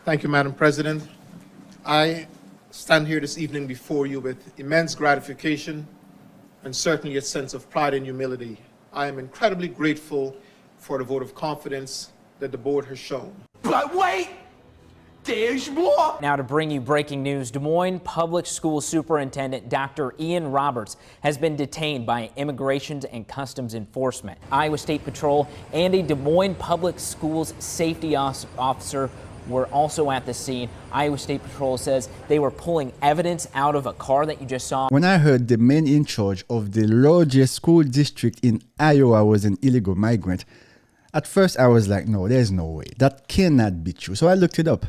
Thank you, Madam President. I stand here this evening before you with immense gratification and certainly a sense of pride and humility. I am incredibly grateful for the vote of confidence that the board has shown. But wait! There's more! Now to bring you breaking news, Des Moines Public School Superintendent Dr. Ian Roberts has been detained by Immigration and Customs Enforcement. Iowa State Patrol and a Des Moines Public Schools safety officer were also at the scene. Iowa State Patrol says they were pulling evidence out of a car that you just saw. When I heard the man in charge of the largest school district in Iowa was an illegal migrant, at first I was like, no, there's no way. That cannot be true. So I looked it up.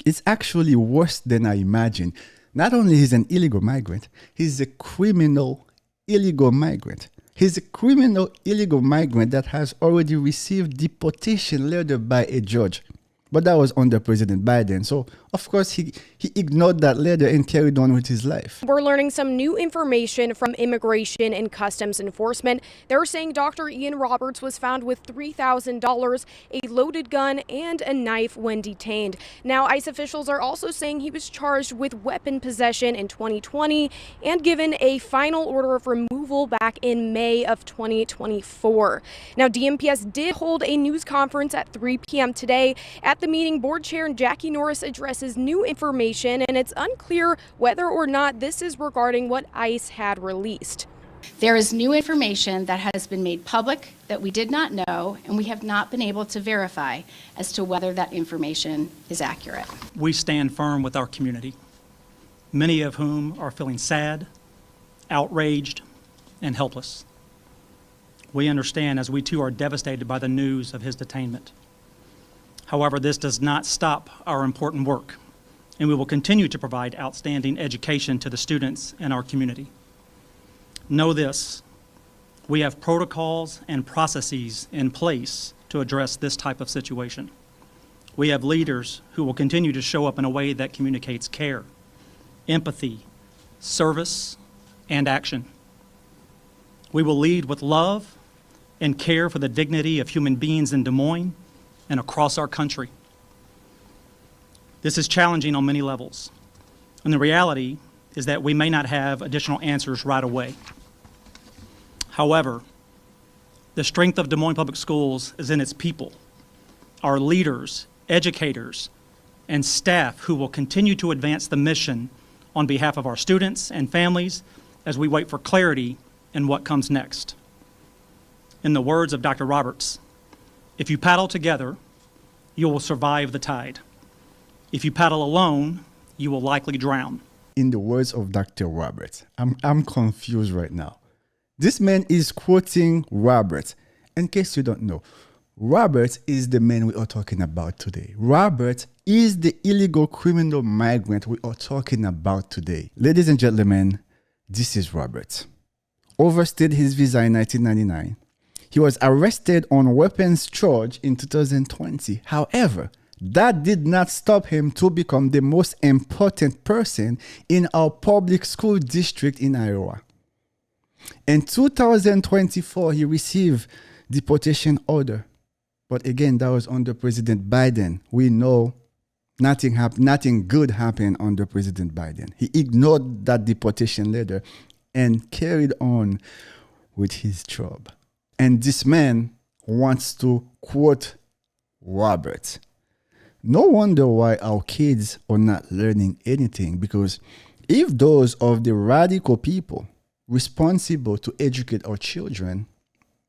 It's actually worse than I imagined. Not only is he an illegal migrant, he's a criminal illegal migrant. He's a criminal illegal migrant that has already received deportation letter by a judge. But that was under President Biden. So, of course, he ignored that letter and carried on with his life. We're learning some new information from Immigration and Customs Enforcement. They're saying Dr. Ian Roberts was found with $3,000, a loaded gun, and a knife when detained. Now, ICE officials are also saying he was charged with weapon possession in 2020 and given a final order of removal back in May of 2024. Now, DMPS did hold a news conference at 3 p.m. today. At the meeting, Board Chair Jackie Norris addresses new information, and it's unclear whether or not this is regarding what ICE had released. There is new information that has been made public that we did not know, and we have not been able to verify as to whether that information is accurate. We stand firm with our community, many of whom are feeling sad, outraged, and helpless. We understand as we too are devastated by the news of his detainment. However, this does not stop our important work, and we will continue to provide outstanding education to the students in our community. Know this, we have protocols and processes in place to address this type of situation. We have leaders who will continue to show up in a way that communicates care, empathy, service, and action. We will lead with love and care for the dignity of human beings in Des Moines and across our country. This is challenging on many levels, and the reality is that we may not have additional answers right away. However, the strength of Des Moines Public Schools is in its people, our leaders, educators, and staff who will continue to advance the mission on behalf of our students and families as we wait for clarity in what comes next. In the words of Dr. Roberts, if you paddle together, you will survive the tide. If you paddle alone, you will likely drown. In the words of Dr. Roberts, I'm confused right now. This man is quoting Roberts. In case you don't know, Roberts is the man we are talking about today. Roberts is the illegal criminal migrant we are talking about today. Ladies and gentlemen, this is Roberts. Overstayed his visa in 1999. He was arrested on weapons charge in 2020. However, that did not stop him to become the most important person in our public school district in Iowa. In 2024, he received deportation order. But again, that was under President Biden. We know nothing good happened under President Biden. He ignored that deportation letter and carried on with his job. And this man wants to quote Roberts. No wonder why our kids are not learning anything, because if those of the radical people responsible to educate our children,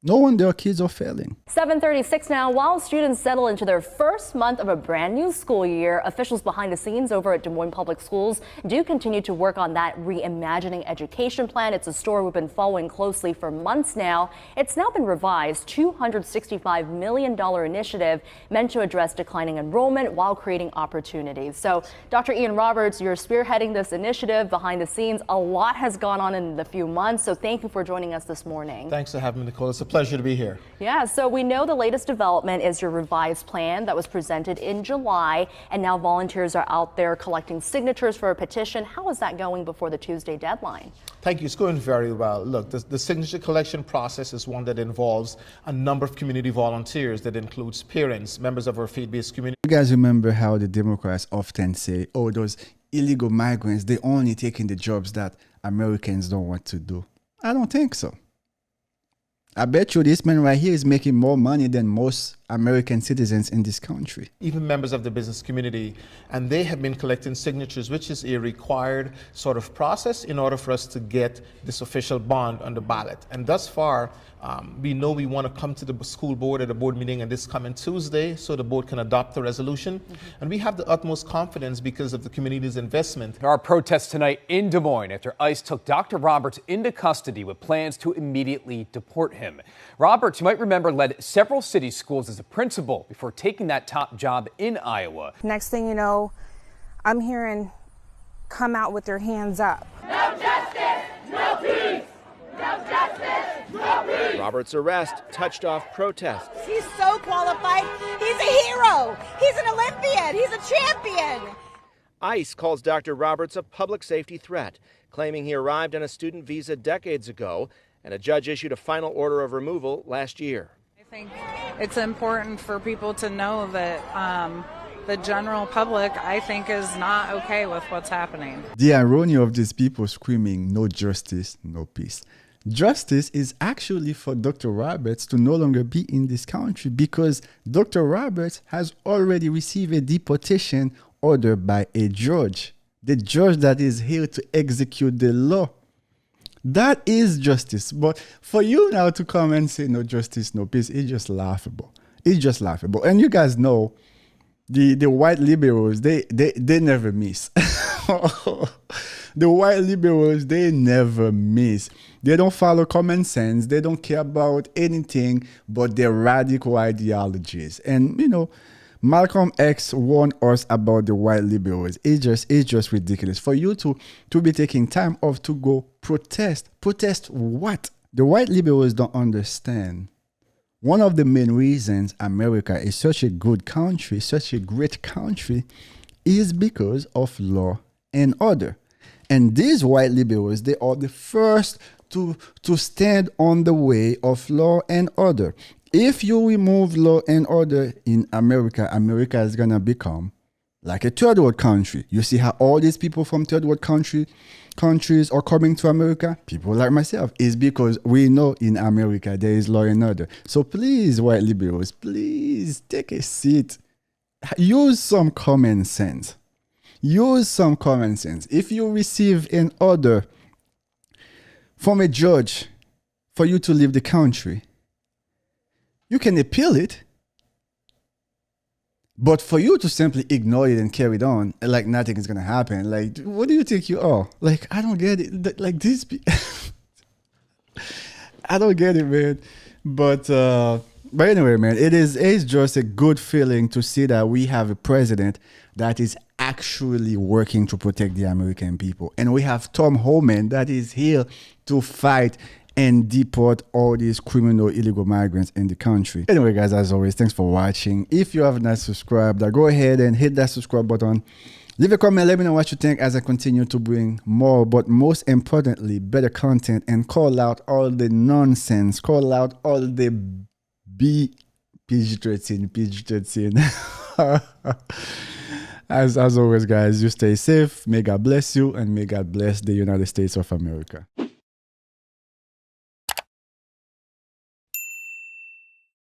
no wonder our kids are failing. 7:36 now. While students settle into their first month of a brand new school year, officials behind the scenes over at Des Moines Public Schools do continue to work on that reimagining education plan. It's a story we've been following closely for months now. It's now been revised, $265 million initiative meant to address declining enrollment while creating opportunities. So, Dr. Ian Roberts, you're spearheading this initiative behind the scenes. A lot has gone on in the few months, so thank you for joining us this morning. Thanks for having me, Nicole. It's a pleasure to be here. Yeah, so we know the latest development is your revised plan that was presented in July, and now volunteers are out there collecting signatures for a petition. How is that going before the Tuesday deadline? Thank you. It's going very well. Look, the signature collection process is one that involves a number of community volunteers that includes parents, members of our faith-based community. You guys remember how the Democrats often say, oh, those illegal migrants, they're only taking the jobs that Americans don't want to do. I don't think so. I bet you this man right here is making more money than most American citizens in this country. Even members of the business community, and they have been collecting signatures, which is a required sort of process in order for us to get this official bond on the ballot. And thus far, we know we want to come to the school board at a board meeting and this coming Tuesday so the board can adopt the resolution. And we have the utmost confidence because of the community's investment. There are protests tonight in Des Moines after ICE took Dr. Roberts into custody with plans to immediately deport him. Roberts, you might remember, led several city schools as a principal before taking that top job in Iowa. Next thing you know, I'm hearing, come out with your hands up. No justice, no peace. No justice, no peace. Roberts' arrest touched off protests. He's so qualified. He's a hero. He's an Olympian. He's a champion. ICE calls Dr. Roberts a public safety threat, claiming he arrived on a student visa decades ago, and a judge issued a final order of removal last year. I think it's important for people to know that the general public, I think, is not okay with what's happening. The irony of these people screaming, no justice, no peace. Justice is actually for Dr. Roberts to no longer be in this country because Dr. Roberts has already received a deportation order by a judge. The judge that is here to execute the law. That is justice. But for you now to come and say no justice, no peace, it's just laughable. It's just laughable. And you guys know the white liberals, they never miss. The white liberals, they never miss. They don't follow common sense. They don't care about anything but their radical ideologies. And, you know, Malcolm X warned us about the white liberals. It's just ridiculous. For you to be taking time off to go protest. Protest what? The white liberals don't understand. One of the main reasons America is such a good country, such a great country, is because of law and order. And these white liberals, they are the first to stand on the way of law and order. If you remove law and order in America, America is going to become like a third world country. You see how all these people from third world countries are coming to America? People like myself. It's because we know in America there is law and order. So please, white liberals, please take a seat. Use some common sense. Use some common sense. If you receive an order from a judge for you to leave the country, you can appeal it. But for you to simply ignore it and carry it on, like nothing is going to happen, like, what do you think you are? Like, I don't get it. Like, this... I don't get it, man. But anyway, man, it's just a good feeling to see that we have a president that is actually working to protect the American people. And we have Tom Homan that is here to fight and deport all these criminal illegal migrants in the country. Anyway, guys, as always, thanks for watching. If you have not subscribed, go ahead and hit that subscribe button. Leave a comment, let me know what you think as I continue to bring more, but most importantly, better content, and call out all the nonsense, call out all the PG-13. As always, guys, you stay safe. May God bless you, and may God bless the United States of America.